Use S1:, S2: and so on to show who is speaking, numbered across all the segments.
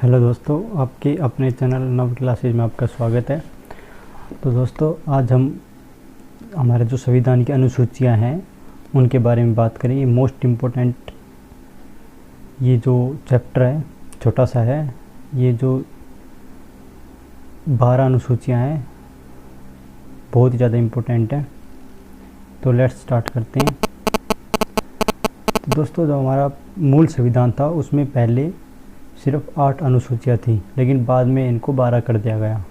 S1: Hello दोस्तों, आपके अपने चैनल नव क्लासेज में आपका स्वागत है। तो दोस्तों, आज हम हमारे जो संविधान की अनुसूचियां हैं उनके बारे में बात करेंगे। मोस्ट इम्पोर्टेंट ये जो चैप्टर है छोटा सा है। ये जो 12 अनुसूचियां हैं बहुत ही ज़्यादा इम्पोर्टेंट है। तो लेट्स स्टार्ट करते हैं। तो दोस्तों, जो हमारा मूल संविधान था उसमें पहले सिर्फ 8 अनुसूचियाँ थी, लेकिन बाद में इनको 12 कर दिया गया।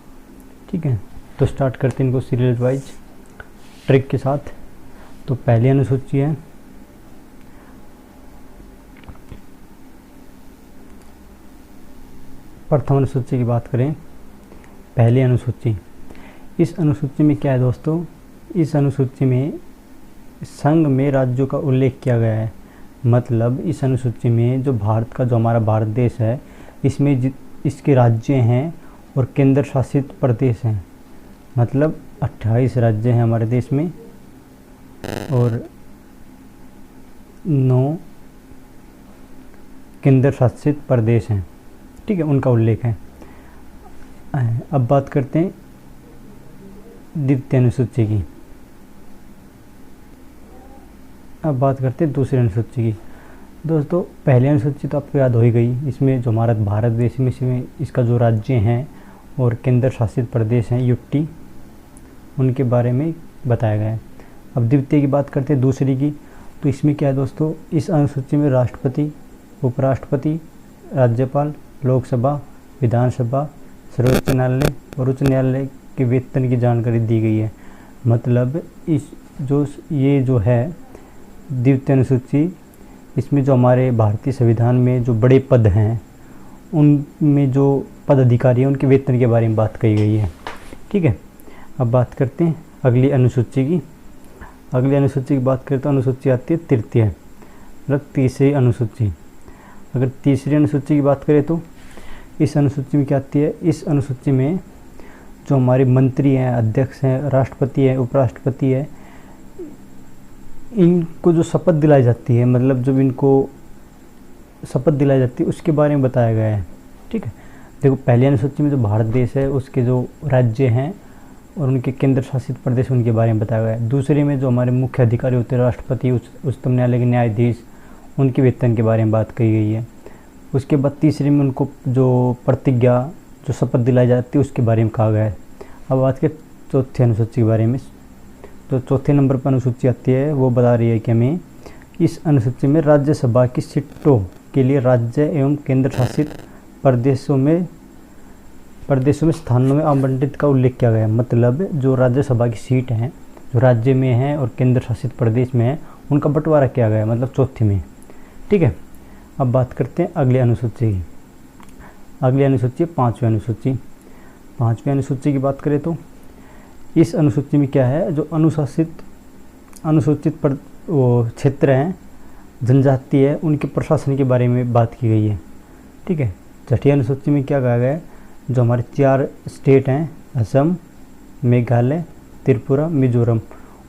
S1: ठीक है, तो स्टार्ट करते हैं इनको सीरियल वाइज ट्रिक के साथ। तो पहली अनुसूची है प्रथम अनुसूची की बात करें। पहली अनुसूची, इस अनुसूची में क्या है दोस्तों, इस अनुसूची में संघ में राज्यों का उल्लेख किया गया है। मतलब इस अनुसूची में जो भारत का जो हमारा भारत देश है इसमें इसके राज्य हैं और केंद्र शासित प्रदेश हैं। मतलब 28 राज्य हैं हमारे देश में और 9 केंद्र शासित प्रदेश हैं। ठीक है, उनका उल्लेख है। अब बात करते हैं द्वितीय अनुसूची की। अब बात करते हैं दूसरी अनुसूची की। दोस्तों, पहली अनुसूची तो आपको याद हो ही गई। इसमें जो हमारा भारत देश में इसमें इसका जो राज्य हैं और केंद्र शासित प्रदेश हैं यूटी, उनके बारे में बताया गया है। अब द्वितीय की बात करते हैं दूसरी की। तो इसमें क्या है दोस्तों, इस अनुसूची में राष्ट्रपति, उपराष्ट्रपति, राज्यपाल, लोकसभा, विधानसभा, सर्वोच्च न्यायालय और उच्च न्यायालय के वेतन की जानकारी दी गई है। मतलब ये जो है द्वितीय अनुसूची, इसमें जो हमारे भारतीय संविधान में जो बड़े पद हैं उनमें जो पद अधिकारी हैं उनके वेतन के बारे में बात कही गई है। ठीक है, अब बात करते हैं अगली अनुसूची की। अगली अनुसूची की बात करें तो अनुसूची आती है तृतीय, मतलब तीसरी अनुसूची। अगर तीसरी अनुसूची की बात करें तो इस अनुसूची में क्या आती है, इस अनुसूची में जो हमारे मंत्री हैं, अध्यक्ष हैं, राष्ट्रपति हैं, उपराष्ट्रपति है, इनको जो शपथ दिलाई जाती है, मतलब जब इनको शपथ दिलाई जाती है उसके बारे में बताया गया है। ठीक है, देखो पहली अनुसूची में जो भारत देश है उसके जो राज्य हैं और उनके केंद्र शासित प्रदेश उनके बारे में बताया गया है। दूसरे में जो हमारे मुख्य अधिकारी होते हैं, राष्ट्रपति, उच्चतम न्यायालय के न्यायाधीश, उनके वेतन के बारे में बात कही गई है। उसके बाद तीसरे में उनको जो प्रतिज्ञा, जो शपथ दिलाई जाती है उसके बारे में कहा गया है। अब बात करें चौथी अनुसूची के बारे में। तो चौथे नंबर पर अनुसूची आती है, वो बता रही है कि हमें इस अनुसूची में राज्यसभा की सीटों के लिए राज्य एवं केंद्र शासित प्रदेशों में स्थानों में आवंटित का उल्लेख किया गया है। मतलब जो राज्यसभा की सीट हैं जो राज्य में हैं और केंद्र शासित प्रदेश में हैं उनका बंटवारा किया गया है, मतलब चौथी में। ठीक है, अब बात करते हैं अगली अनुसूची की। अगली अनुसूची पाँचवीं अनुसूची। पाँचवीं अनुसूची की बात करें तो इस अनुसूची में क्या है, जो अनुसूचित क्षेत्र हैं, जनजाति है, उनके प्रशासन के बारे में बात की गई है। ठीक है, छठी अनुसूची में क्या कहा गया है, जो हमारे 4 स्टेट हैं, असम, मेघालय, त्रिपुरा, मिजोरम,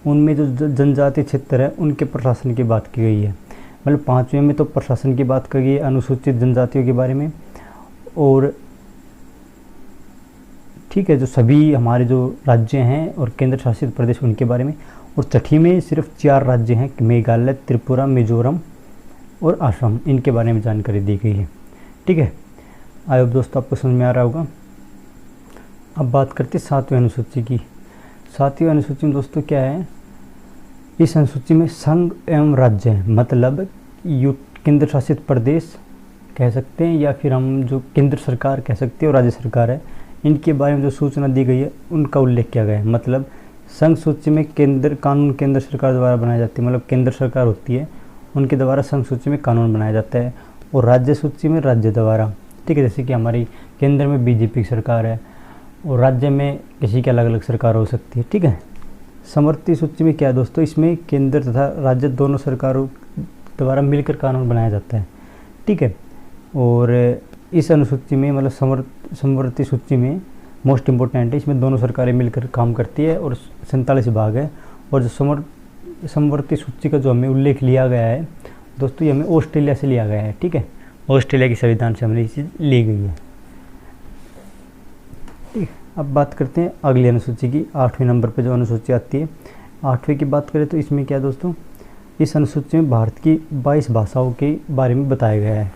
S1: उनमें जो जनजातीय क्षेत्र है उनके प्रशासन की बात की गई है। मतलब 5वें में तो प्रशासन की बात की गई है अनुसूचित जनजातियों के बारे में। और ठीक है, जो सभी हमारे जो राज्य हैं और केंद्र शासित प्रदेश उनके बारे में। और छठी में सिर्फ 4 राज्य हैं, मेघालय, त्रिपुरा, मिजोरम और असम, इनके बारे में जानकारी दी गई है। ठीक है, आई होप दोस्तों आपको समझ में आ रहा होगा। अब बात करते हैं 7वीं अनुसूची की। 7वीं अनुसूची में दोस्तों क्या है, इस अनुसूची में संघ एवं राज्य हैं। मतलब केंद्र शासित प्रदेश कह सकते हैं या फिर हम जो केंद्र सरकार कह सकते हैं और राज्य सरकार है, इनके बारे में जो सूचना दी गई है उनका उल्लेख किया गया है। मतलब संघ सूची में कानून केंद्र सरकार द्वारा बनाई जाती है, मतलब केंद्र सरकार होती है उनके द्वारा संघ सूची में कानून बनाया जाता है। और राज्य सूची में राज्य द्वारा। ठीक है, जैसे कि हमारी केंद्र में बीजेपी की सरकार है और राज्य में किसी की अलग अलग सरकार हो सकती है। ठीक है, समवर्ती सूची में क्या है दोस्तों, इसमें केंद्र तथा राज्य दोनों सरकारों द्वारा मिलकर कानून बनाया जाता है। ठीक है, और इस अनुसूची में मतलब समवर्ती सूची में मोस्ट इम्पोर्टेंट है, इसमें दोनों सरकारें मिलकर काम करती है और 47 विभाग है। और जो समवर्ती सूची का जो हमें उल्लेख लिया गया है दोस्तों, ये हमें ऑस्ट्रेलिया से लिया गया है। ठीक है, ऑस्ट्रेलिया की संविधान से हमने ये चीज़ ली गई है। ठीक है, अब बात करते हैं अगली अनुसूची की। 8वें नंबर पे जो अनुसूची आती है, 8वें की बात करें तो इसमें क्या है दोस्तों, इस अनुसूची में भारत की 22 भाषाओं के बारे में बताया गया है।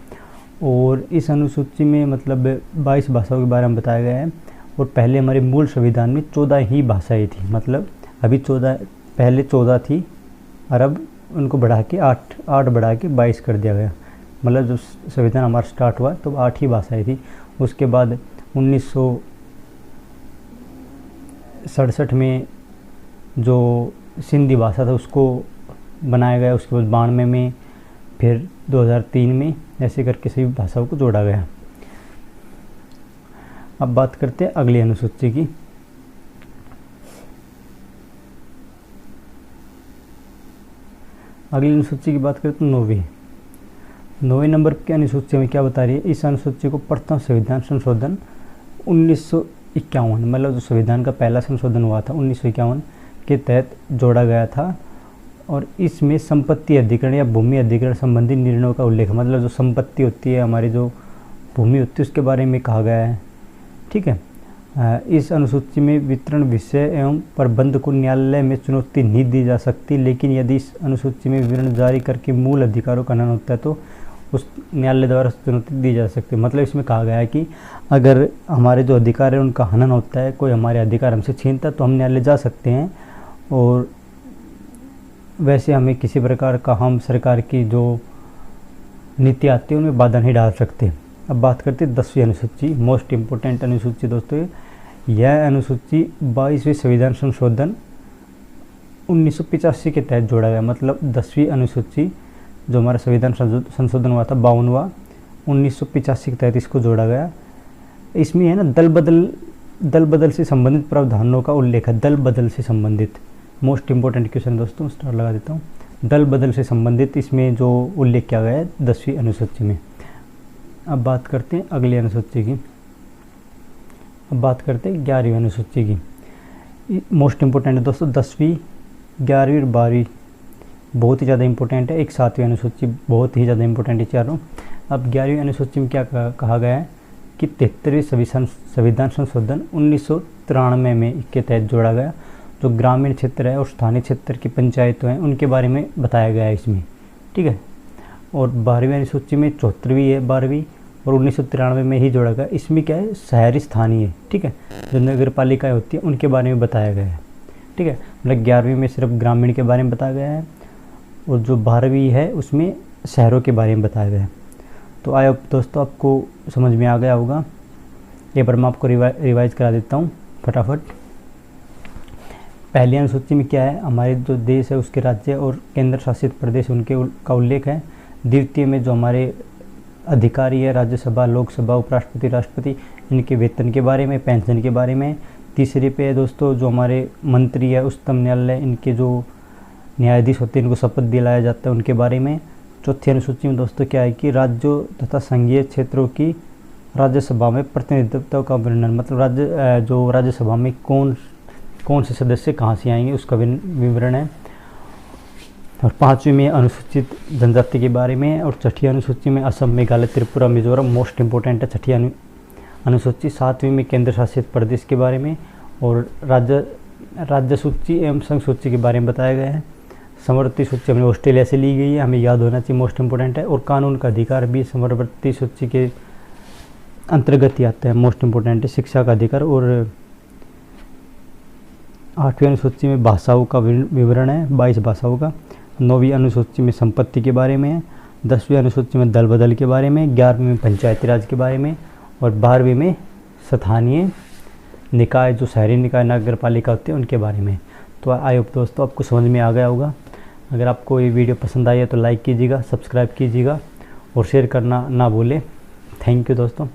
S1: और इस अनुसूची में मतलब 22 भाषाओं के बारे में बताया गया है। और पहले हमारे मूल संविधान में 14 ही भाषाएं थी, मतलब अभी 14, पहले 14 थी और अब उनको बढ़ा के 8 बढ़ा के 22 कर दिया गया। मतलब जब संविधान हमारा स्टार्ट हुआ तो 8 ही भाषाएं थी। उसके बाद 1967 में जो सिंधी भाषा था उसको बनाया गया, उसके बाद 92 में, फिर 2003 में, ऐसे करके सभी भाषाओं को जोड़ा गया। अब बात करते हैं अगली अनुसूची की। अगली अनुसूची की बात करें तो 9वें नंबर की अनुसूची में क्या बता रही है, इस अनुसूची को प्रथम संविधान संशोधन 1951, मतलब जो संविधान का पहला संशोधन हुआ था 1951 के तहत जोड़ा गया था। और इसमें संपत्ति अधिग्रहण या भूमि अधिग्रहण संबंधी निर्णयों का उल्लेख, मतलब जो संपत्ति होती है, हमारी जो भूमि होती है, उसके बारे में कहा गया है। ठीक है, इस अनुसूची में वितरण विषय एवं प्रबंध को न्यायालय में चुनौती नहीं दी जा सकती, लेकिन यदि इस अनुसूची में विवरण जारी करके मूल अधिकारों का हनन होता है तो उस न्यायालय द्वारा चुनौती दी जा सकती है। मतलब इसमें कहा गया है कि अगर हमारे जो अधिकार है उनका हनन होता है, कोई हमारे अधिकार हमसे छीनता है तो हम न्यायालय जा सकते हैं। और वैसे हमें किसी प्रकार का, हम सरकार की जो नीति आती है उनमें बाधा नहीं डाल सकते। अब बात करते हैं 10वीं अनुसूची, मोस्ट इम्पोर्टेंट अनुसूची दोस्तों। यह अनुसूची 22वें संविधान संशोधन 1985 के तहत जोड़ा गया। मतलब 10वीं अनुसूची जो हमारा संविधान संशोधन हुआ था 52वां 1985 के तहत इसको जोड़ा गया। इसमें है ना दल बदल से संबंधित प्रावधानों का उल्लेख है। दल बदल से संबंधित मोस्ट इम्पोर्टेंट क्वेश्चन दोस्तों, स्टार लगा देता हूँ। दल बदल से संबंधित इसमें जो उल्लेख किया गया है 10वीं अनुसूची में। अब बात करते हैं अगली अनुसूची की। अब बात करते हैं 11वीं अनुसूची की। मोस्ट इम्पोर्टेंट है दोस्तों, 10वीं, 11वीं और 12वीं बहुत ही ज़्यादा इंपॉर्टेंट है। एक 7वीं अनुसूची बहुत ही ज़्यादा इंपॉर्टेंट है चारों। अब 11वीं अनुसूची में क्या कहा गया है कि 73वें संविधान संशोधन 1993 में के तहत जोड़ा गया। जो ग्रामीण क्षेत्र है और स्थानीय क्षेत्र की पंचायतें हैं उनके बारे में बताया गया है इसमें। ठीक है, और 12वीं अनुसूची में 74वीं है 12वीं, और 1993 में ही जोड़ा गया। इसमें क्या है, शहरी स्थानीय, ठीक है, जो नगर पालिकाएँ होती है उनके बारे में बताया गया है। ठीक है, मतलब 11वीं में सिर्फ ग्रामीण के बारे में बताया गया है, और जो 12वीं है उसमें शहरों के बारे में बताया गया है। तो आए दोस्तों आपको समझ में आ गया होगा। एक बार मैं आपको रिवाइज करा देता हूँ फटाफट। पहली अनुसूची में क्या है, हमारे जो देश है उसके राज्य और केंद्र शासित प्रदेश उनके का उल्लेख है। द्वितीय में जो हमारे अधिकारी है, राज्यसभा, लोकसभा, उपराष्ट्रपति, राष्ट्रपति, इनके वेतन के बारे में, पेंशन के बारे में। तीसरे पे है दोस्तों जो हमारे मंत्री है, उच्चतम न्यायालय, इनके जो न्यायाधीश होते हैं इनको शपथ दिलाया जाता है, उनके बारे में। चौथी अनुसूची में दोस्तों क्या है कि राज्यों तथा संघीय क्षेत्रों की राज्यसभा में प्रतिनिधित्व का वर्णन, मतलब जो राज्यसभा में कौन से सदस्य कहाँ से आएंगे उसका विवरण है। और 5वीं में अनुसूचित जनजाति के बारे में। और 6ठी अनुसूची में असम, मेघालय, त्रिपुरा, मिजोरम मोस्ट इम्पोर्टेंट है 6ठी अनुसूची। 7वीं में केंद्र शासित प्रदेश के बारे में और राज्य सूची एवं संघ सूची के बारे में बताया गया है। समवर्ती सूची हमें ऑस्ट्रेलिया से ली गई है, हमें याद होना चाहिए, मोस्ट इम्पोर्टेंट है। और कानून का अधिकार भी समवर्ती सूची के अंतर्गत ही आता है, मोस्ट इम्पोर्टेंट है। शिक्षा का अधिकार। और 8वीं अनुसूची में भाषाओं का विवरण है, 22 भाषाओं का। 9वीं अनुसूची में संपत्ति के बारे में है। 10वीं अनुसूची में दल बदल के बारे में। 11वीं में पंचायती राज के बारे में। और 12वीं में स्थानीय निकाय, जो शहरी निकाय, नगर पालिका होते हैं उनके बारे में। तो आई होप दोस्तों आपको समझ में आ गया होगा। अगर आपको ये वीडियो पसंद आई है तो लाइक कीजिएगा, सब्सक्राइब कीजिएगा और शेयर करना ना भूलें। थैंक यू दोस्तों।